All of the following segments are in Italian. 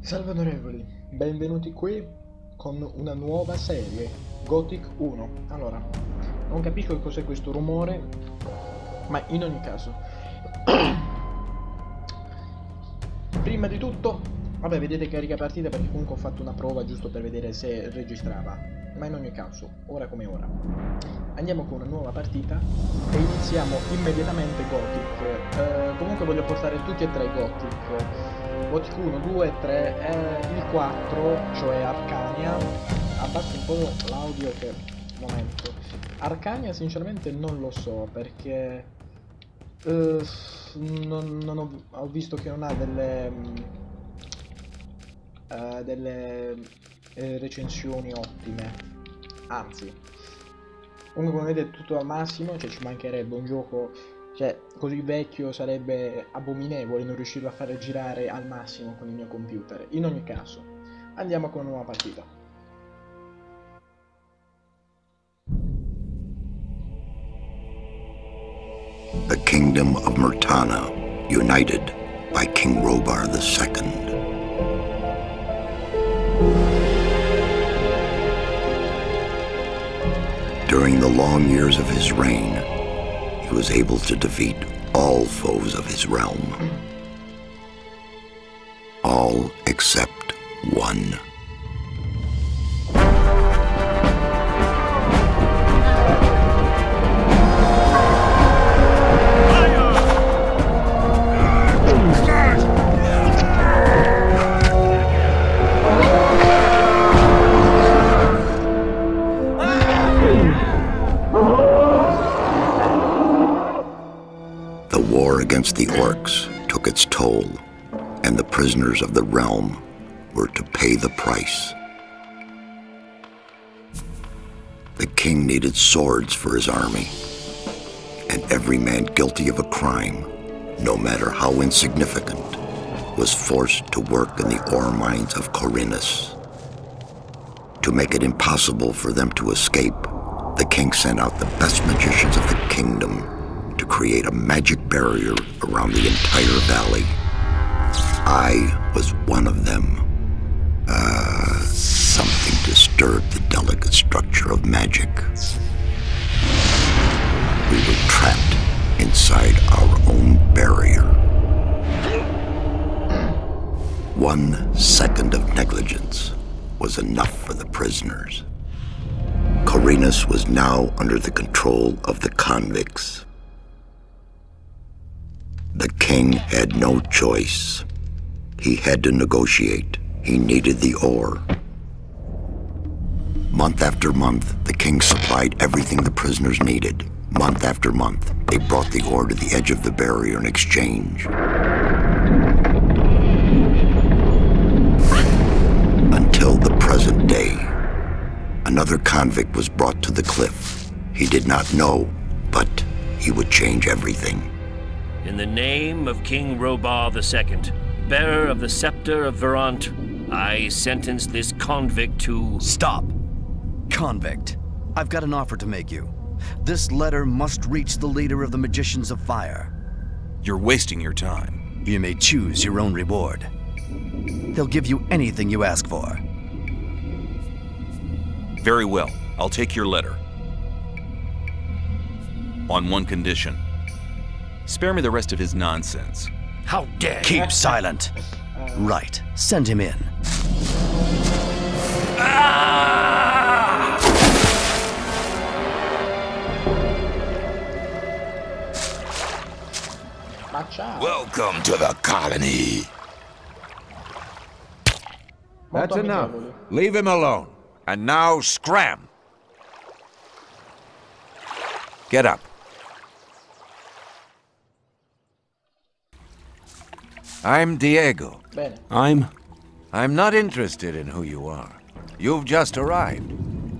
Salve onorevoli, benvenuti qui con una nuova serie, Gothic 1. Allora, non capisco cos'è questo rumore, ma in ogni caso, prima di tutto, vabbè, vedete carica partita perché comunque ho fatto una prova giusto per vedere se registrava, ma in ogni caso, ora come ora, andiamo con una nuova partita e iniziamo immediatamente Gothic. Comunque voglio portare tutti e tre Gothic. Gothic 1, 2, 3, il 4, cioè Arcania. Abbasso un po' l'audio che... momento. Arcania sinceramente non lo so perché ho visto che non ha delle recensioni ottime. Anzi, comunque come vedete tutto al massimo, cioè ci mancherebbe un gioco... Cioè, così vecchio sarebbe abominevole non riuscirlo a fare girare al massimo con il mio computer. In ogni caso, andiamo con una nuova partita. The kingdom of Murtana, united by King Robar II. During the long years of his reign, he was able to defeat all foes of his realm. All except one. Against the orcs took its toll, and the prisoners of the realm were to pay the price. The king needed swords for his army, and every man guilty of a crime, no matter how insignificant, was forced to work in the ore mines of Khorinis. To make it impossible for them to escape, the king sent out the best magicians of the kingdom to create a magic barrier around the entire valley. I was one of them. Something disturbed the delicate structure of magic. We were trapped inside our own barrier. 1 second of negligence was enough for the prisoners. Khorinis was now under the control of the convicts. The king had no choice. He had to negotiate. He needed the ore. Month after month, the king supplied everything the prisoners needed. Month after month, they brought the ore to the edge of the barrier in exchange. Until the present day, another convict was brought to the cliff. He did not know, but he would change everything. In the name of King Robar II, bearer of the Scepter of Verant, I sentence this convict to... Stop! Convict, I've got an offer to make you. This letter must reach the leader of the Magicians of Fire. You're wasting your time. You may choose your own reward. They'll give you anything you ask for. Very well, I'll take your letter. On one condition. Spare me the rest of his nonsense. How dare you! Keep silent. Right, send him in. Ah! Ciao. Welcome to the colony. Molto That's enough. amichevoli. Leave him alone. And now scram. Get up. I'm Diego. Bene. I'm not interested in who you are. You've just arrived.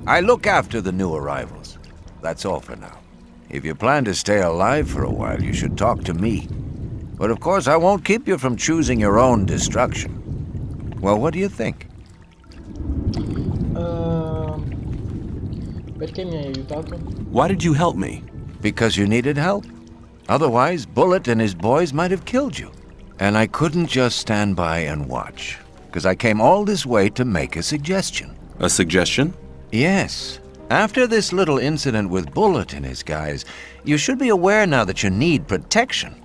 I look after the new arrivals. That's all for now. If you plan to stay alive for a while, you should talk to me. But of course, I won't keep you from choosing your own destruction. Well, what do you think? Perché mi hai aiutato? Why did you help me? Because you needed help. Otherwise, Bullet and his boys might have killed you. And I couldn't just stand by and watch, because I came all this way to make a suggestion. A suggestion? Yes. After this little incident with Bullet and his guys, you should be aware now that you need protection.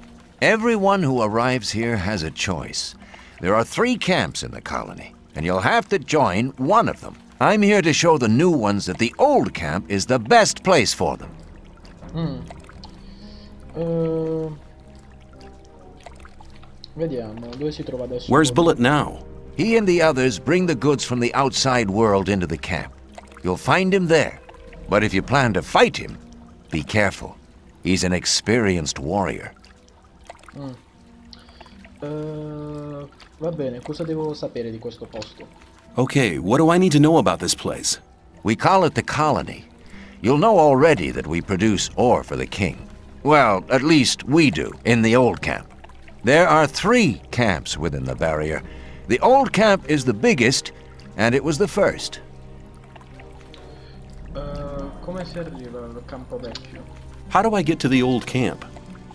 Everyone who arrives here has a choice. There are 3 camps in the colony, and you'll have to join one of them. I'm here to show the new ones that the old camp is the best place for them. Vediamo, dove si trova adesso? Where's Bullet now? He and the others bring the goods from the outside world into the camp. You'll find him there. But if you plan to fight him, be careful. He's an experienced warrior. Va bene, cosa devo sapere di questo posto? Okay, what do I need to know about this place? We call it the colony. You'll know already that we produce ore for the king. Well, at least we do, in the old camp. There are 3 camps within the barrier. The old camp is the biggest, and it was the first. Come si arriva al campo vecchio? How do I get to the old camp?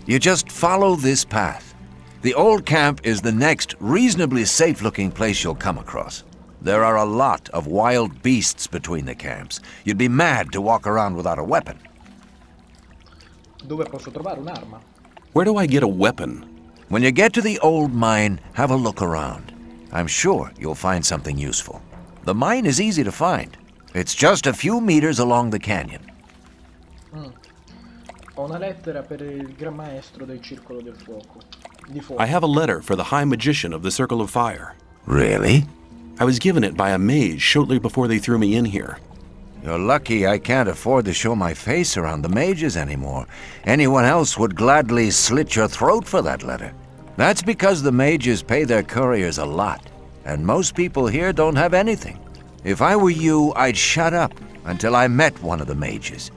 You just follow this path. The old camp is the next reasonably safe-looking place you'll come across. There are a lot of wild beasts between the camps. You'd be mad to walk around without a weapon. Dove posso trovare un'arma? Where do I get a weapon? When you get to the old mine, have a look around. I'm sure you'll find something useful. The mine is easy to find. It's just a few meters along the canyon. Ho una lettera per il Gran Maestro del Circolo del Fuoco. Di fuoco. I have a letter for the High Magician of the Circle of Fire. Really? I was given it by a mage shortly before they threw me in here. You're lucky I can't afford to show my face around the mages anymore. Anyone else would gladly slit your throat for that letter. That's because the mages pay their couriers a lot, and most people here don't have anything. If I were you, I'd shut up until I met one of the mages.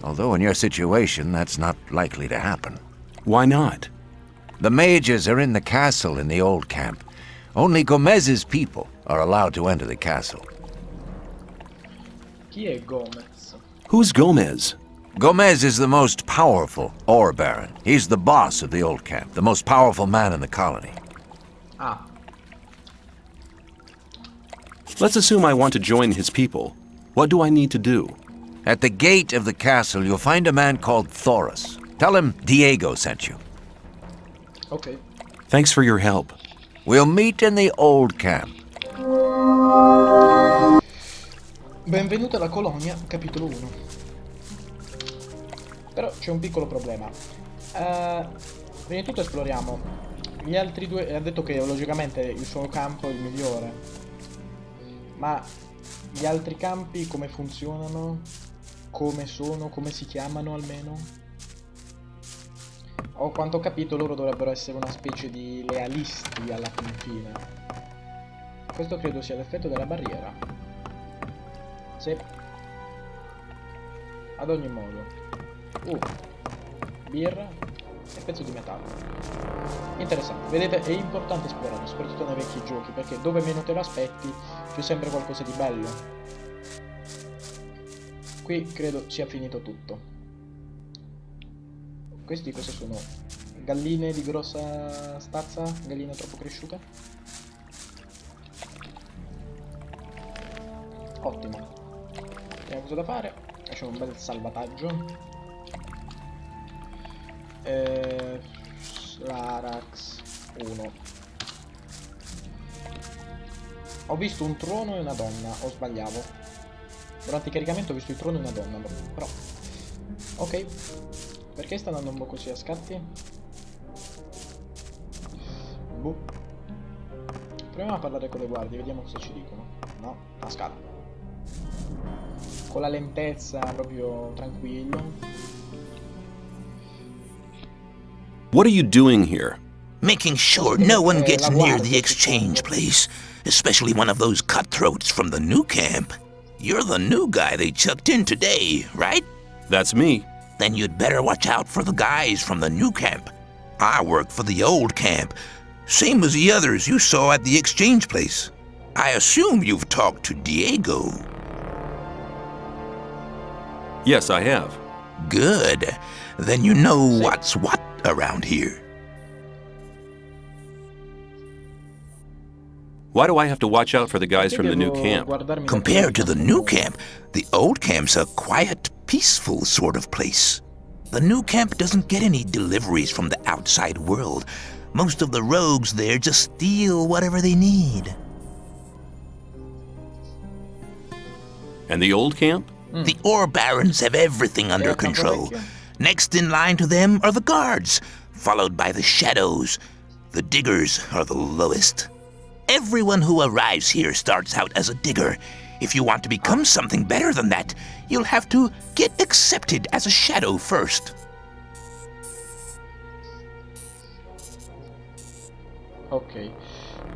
Although in your situation, that's not likely to happen. Why not? The mages are in the castle in the old camp. Only Gomez's people are allowed to enter the castle. Chi è Gomez? Who's Gomez? Gomez is the most powerful ore baron. He's the boss of the old camp, the most powerful man in the colony. Ah, Let's assume I want to join his people. What do I need to do? At the gate of the castle, you'll find a man called Thoros. Tell him Diego sent you. ok. Thanks for your help. We'll meet in the old camp. Benvenuto alla colonia, capitolo 1. Però c'è un piccolo problema. Prima di tutto esploriamo. Gli altri due... Ha detto che logicamente il suo campo è il migliore. Ma gli altri campi come funzionano? Come sono? Come si chiamano almeno? O quanto ho capito loro dovrebbero essere una specie di lealisti alla fin fine. Questo credo sia l'effetto della barriera. Sì. Ad ogni modo. Birra e pezzo di metallo. Interessante. Vedete, è importante esplorare, soprattutto nei vecchi giochi, perché dove meno te lo aspetti c'è sempre qualcosa di bello. Qui credo sia finito tutto. Questi cosa sono? Galline di grossa stazza? Galline troppo cresciute? Ottimo. Abbiamo cosa da fare? Facciamo un bel salvataggio. Larax 1. Ho visto un trono e una donna, o sbagliavo? Durante il caricamento ho visto il trono e una donna, però... Ok. Perché sta andando un po' così a scatti? Boh. Proviamo a parlare con le guardie, vediamo cosa ci dicono. No, a scala. Con la lentezza, proprio tranquillo. What are you doing here? Making sure no one gets near the exchange place, especially one of those cutthroats from the new camp. You're the new guy they chucked in today, right? That's me. Then you'd better watch out for the guys from the new camp. I work for the old camp, same as the others you saw at the exchange place. I assume you've talked to Diego. Yes, I have. Good. Then you know what's what around here. Why do I have to watch out for the guys from the new camp? Compared to the new camp, the old camp's a quiet, peaceful sort of place. The new camp doesn't get any deliveries from the outside world. Most of the rogues there just steal whatever they need. And the old camp? The ore barons have everything under control. Next in line to them are the guards, followed by the shadows. The diggers are the lowest. Everyone who arrives here starts out as a digger. If you want to become something better than that, you'll have to get accepted as a shadow first. Ok.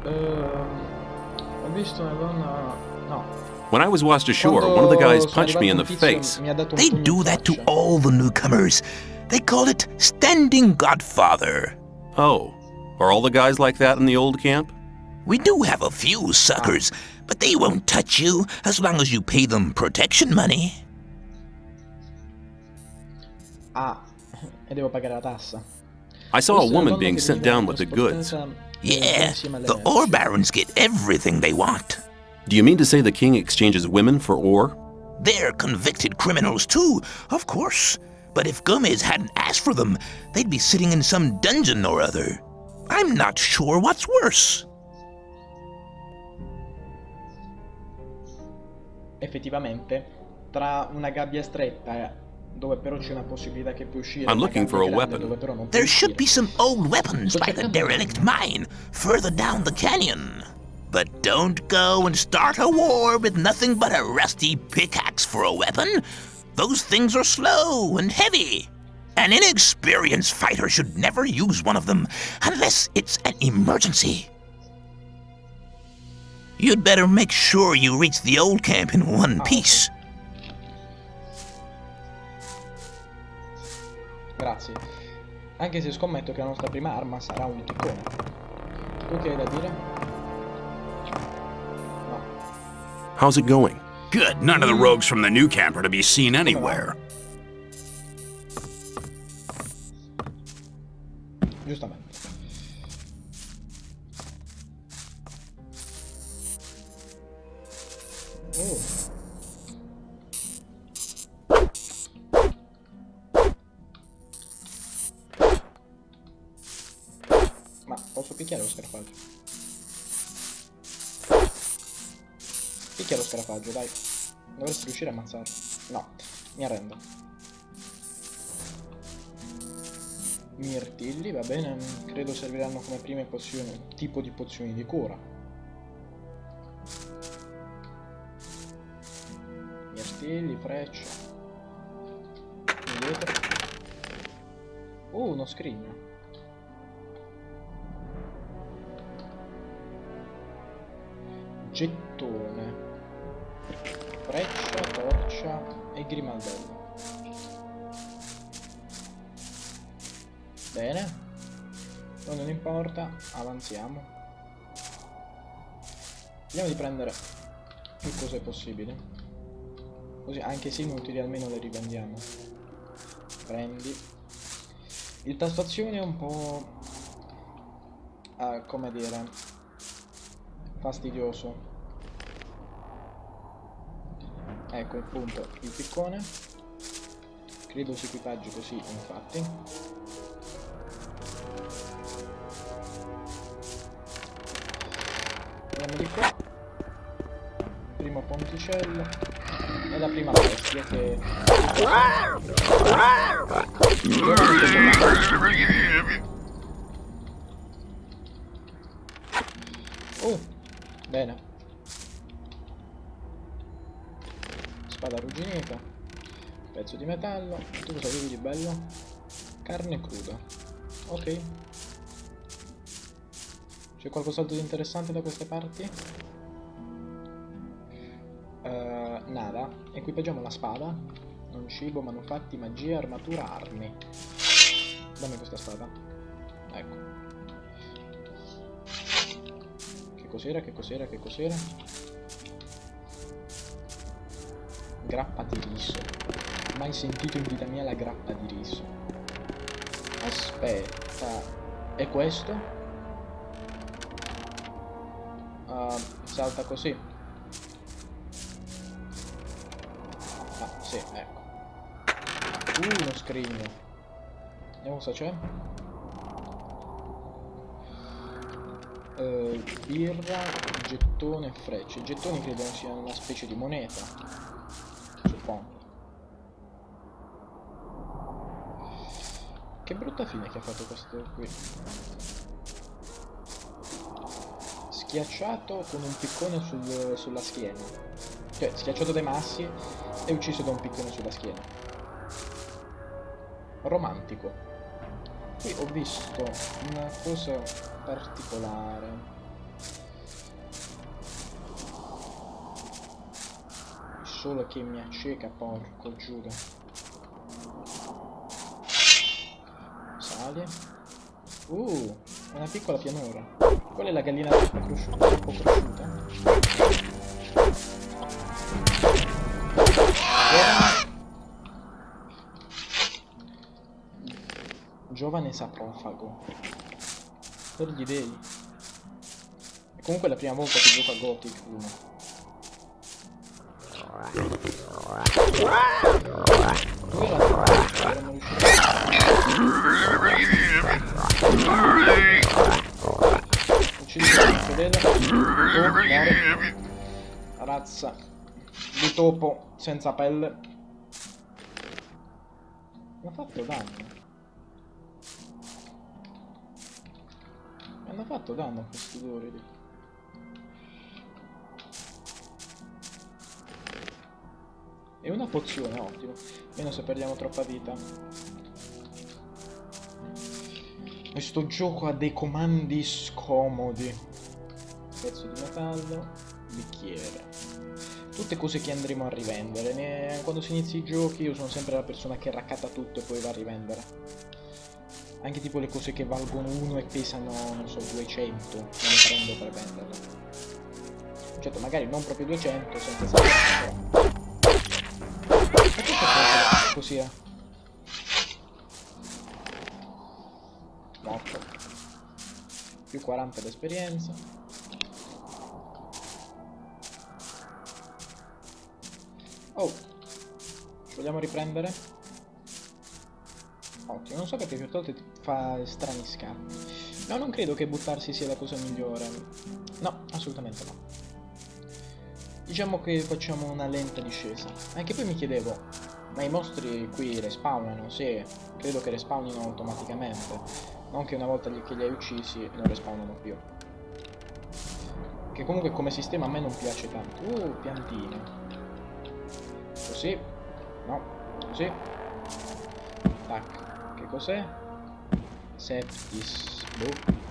Ho visto una donna... No. When I was washed ashore, one of the guys punched me in the face. They do that to all the newcomers. They call it Standing Godfather. Oh, are all the guys like that in the old camp? We do have a few suckers, but they won't touch you as long as you pay them protection money. Ah, e devo pagare la tassa. I saw a woman being sent down with the goods. Yeah, the ore barons get everything they want. Do you mean to say the king exchanges women for ore? They're convicted criminals too, of course. But if Gomez hadn't asked for them, they'd be sitting in some dungeon or other. I'm not sure what's worse. Effettivamente, tra una gabbia stretta dove però c'è una possibilità che puoi uscire, I'm looking for a weapon. dove però non puoi There should be uscire. some old weapons by the derelict mine, further down the canyon. But don't go and start a war with nothing but a rusty pickaxe for a weapon. Those things are slow and heavy. An inexperienced fighter should never use one of them unless it's an emergency. You'd better make sure you reach the old camp in one piece. Grazie. Anche se scommetto che la nostra prima arma sarà un piccone. Tu che hai da dire? No. How's it going? Good. None of the rogues from the new camp are to be seen anywhere. Giustamente. Oh. Ma posso picchiare lo scarafaggio? Picchia lo scarafaggio, dai. Dovresti riuscire a ammazzarlo. No, mi arrendo. Mirtilli, va bene. Credo serviranno come prime pozioni, tipo di pozioni di cura. Mirtilli, freccia. Indietro. Uno scrigno. Gettone. Freccia, torcia e grimaldello. Bene. Non importa, avanziamo. Vediamo di prendere più cose possibili. Così anche se inutili almeno le rivendiamo. Prendi. Il tasto azione è un po'... come dire... fastidioso. Ecco appunto il piccone. Credo si equipaggi così, infatti. Andiamo di qua. Primo ponticello. E la prima bestia che... Bene. Spada arrugginita. Pezzo di metallo. Tu cosa avevi di bello? Carne cruda. Ok. C'è qualcos'altro di interessante da queste parti? Nada. Equipaggiamo la spada. Non cibo, manufatti, magia, armatura, armi. Dammi questa spada. Ecco. Che cos'era? Che cos'era? Che cos'era? Grappa di riso. Mai sentito in vita mia la grappa di riso. Aspetta. E questo? Salta così. Ah, sì, ecco. Uno scrigno. Vediamo cosa c'è. Birra, gettone e frecce. I gettoni credo siano una specie di moneta. Suppongo. Che brutta fine che ha fatto questo qui. Schiacciato con un piccone sulla schiena. Cioè, schiacciato dai massi e ucciso da un piccone sulla schiena. Romantico. Qui ho visto una cosa particolare. Solo che mi acceca, porco Giuda. Sali. Una piccola pianura. Qual è la gallina troppo cresciuta? Giovane saprofago. Per gli dei. E comunque è la prima volta che gioco a Gothic 1. Dove erano uccidi questo, vedo. Muore. Razza di topo senza pelle. Mi ha fatto danno. Mi hanno fatto danno a questi doridi. E una pozione, ottimo. Meno se perdiamo troppa vita. Questo gioco ha dei comandi scomodi. Pezzo di metallo. Bicchiere. Tutte cose che andremo a rivendere. Quando si inizia i giochi io sono sempre la persona che raccatta tutto e poi va a rivendere. Anche tipo le cose che valgono 1 e pesano, non so, 200. Me le prendo per venderle. Certo, magari non proprio 200, senza sapere, però. Ma che fa così? Morto. Più 40 d'esperienza. Oh, ci vogliamo riprendere? Ottimo, non so perché più volte ti fa strani scatti. No, non credo che buttarsi sia la cosa migliore. No, assolutamente no. Diciamo che facciamo una lenta discesa. Anche poi mi chiedevo, ma i mostri qui respawnano? Sì, credo che respawnino automaticamente. Non che una volta che li hai uccisi non respawnano più. Che comunque come sistema a me non piace tanto. Piantine. Così. No. Così. Tac. Che cos'è? Septis. Boh.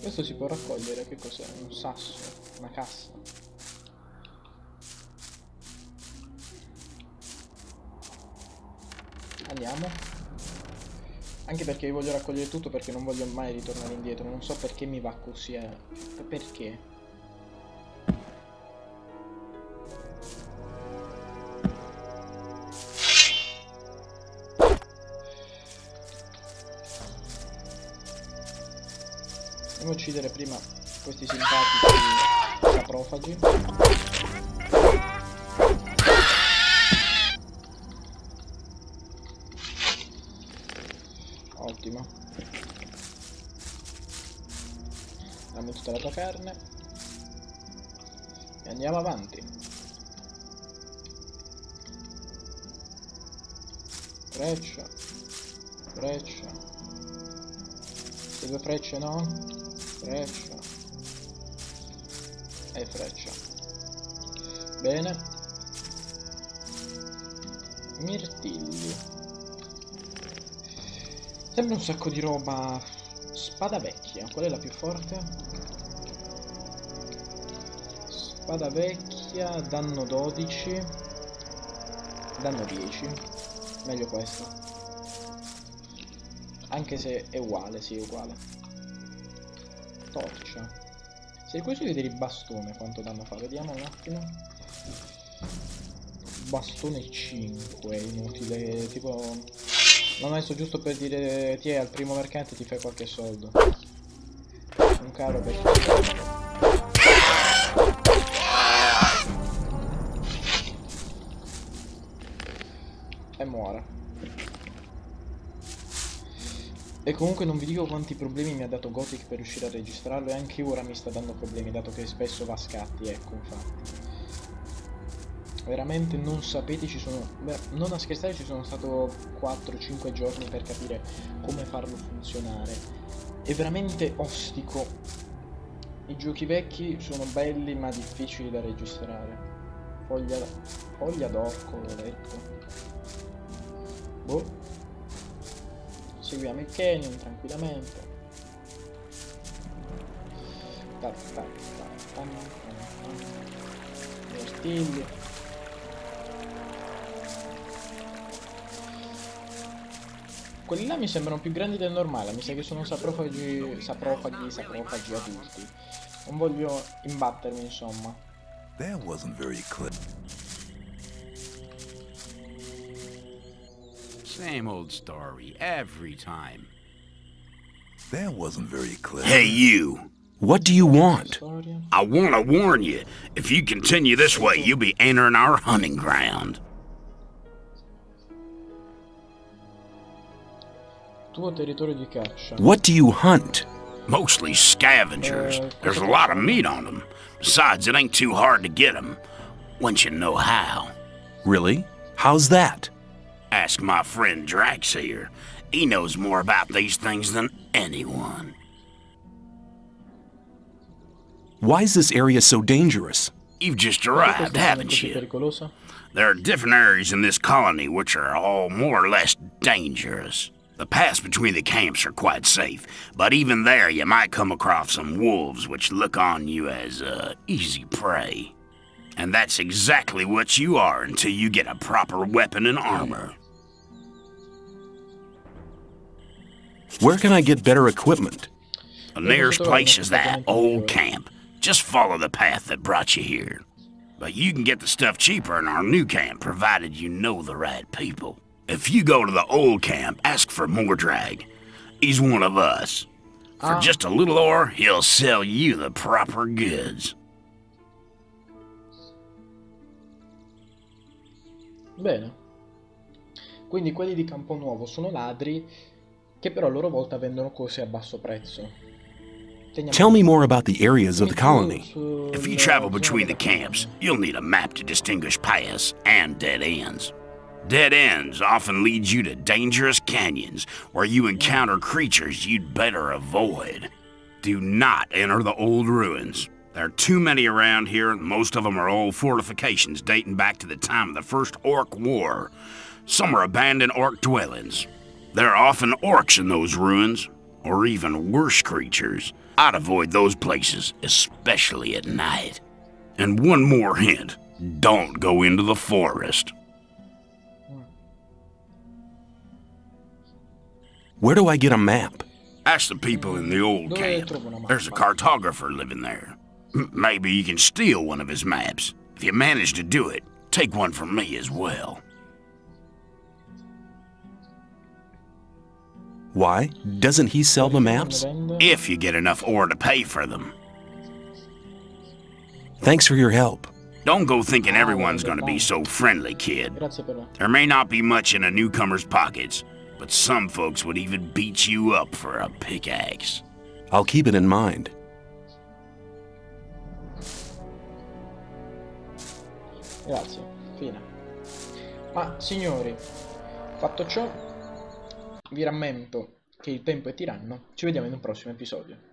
Questo si può raccogliere, che cos'è? Un sasso, una cassa. Andiamo. Anche perché io voglio raccogliere tutto perché non voglio mai ritornare indietro. Non so perché mi va così. Perché? Andiamo a uccidere prima questi simpatici saprofagi. Ottimo. Dammi tutta la tua carne. E andiamo avanti. Freccia. Freccia. Le due frecce no? Freccia. E freccia. Bene. Mirtilli. Sembra un sacco di roba. Spada vecchia. Qual è la più forte? Spada vecchia. Danno 12. Danno 10. Meglio questa. Anche se è uguale, sì, è uguale. Torcia. Se così vedere il bastone quanto danno fa. Vediamo un attimo. Bastone 5. Inutile. Tipo... l'ho messo giusto per dire ti è al primo mercante ti fai qualche soldo. Un caro per... e muore. E comunque non vi dico quanti problemi mi ha dato Gothic per riuscire a registrarlo, e anche ora mi sta dando problemi dato che spesso va a scatti, ecco, infatti. Veramente non sapete, ci sono... non a scherzare, ci sono stato 4-5 giorni per capire come farlo funzionare. È veramente ostico. I giochi vecchi sono belli ma difficili da registrare. Foglia d'orco, l'ho detto. Boh. Seguiamo il canyon tranquillamente. Mirtilli. Quelli là mi sembrano più grandi del normale. Mi sa che sono saprofagi adulti. Non voglio imbattermi, insomma. That wasn't very clear. Same old story every time. That wasn't very clear. Hey, you. What do you want? I want to warn you. If you continue this way, you'll be entering our hunting ground. Tuo territorio di caccia. What do you hunt? Mostly scavengers. There's a lot of meat on them. Besides, it ain't too hard to get them, once you know how. Really? How's that? Ask my friend Drax here. He knows more about these things than anyone. Why is this area so dangerous? You've just arrived, haven't you? There are different areas in this colony which are all more or less dangerous. The paths between the camps are quite safe, but even there you might come across some wolves which look on you as easy prey. And that's exactly what you are until you get a proper weapon and armor. Where can I get better equipment? The nearest place is that old camp. Just follow the path that brought you here. But you can get the stuff cheaper in our new camp, provided you know the right people. If you go to the old camp, ask for Mordrag. He's one of us. For just a little ore, he'll sell you the proper goods. Bene. Quindi quelli di Campo Nuovo sono ladri che però a loro volta vendono cose a basso prezzo. Tell me more about the areas of the colony. If you travel between the camps, you'll need a map to distinguish paths and dead ends. Dead ends often lead you to dangerous canyons where you encounter creatures you'd better avoid. Do not enter the old ruins. There are too many around here, and most of them are old fortifications dating back to the time of the First Orc War. Some are abandoned orc dwellings. There are often orcs in those ruins, or even worse creatures. I'd avoid those places, especially at night. And one more hint, don't go into the forest. Where do I get a map? Ask the people in the old camp. There's a cartographer living there. Maybe you can steal one of his maps. If you manage to do it, take one from me as well. Why? Doesn't he sell the maps? If you get enough ore to pay for them. Thanks for your help. Don't go thinking everyone's gonna be so friendly, kid. There may not be much in a newcomer's pockets, but some folks would even beat you up for a pickaxe. I'll keep it in mind. Grazie, fine. Ma signori, Fatto ciò, vi rammento che il tempo è tiranno, ci vediamo in un prossimo episodio.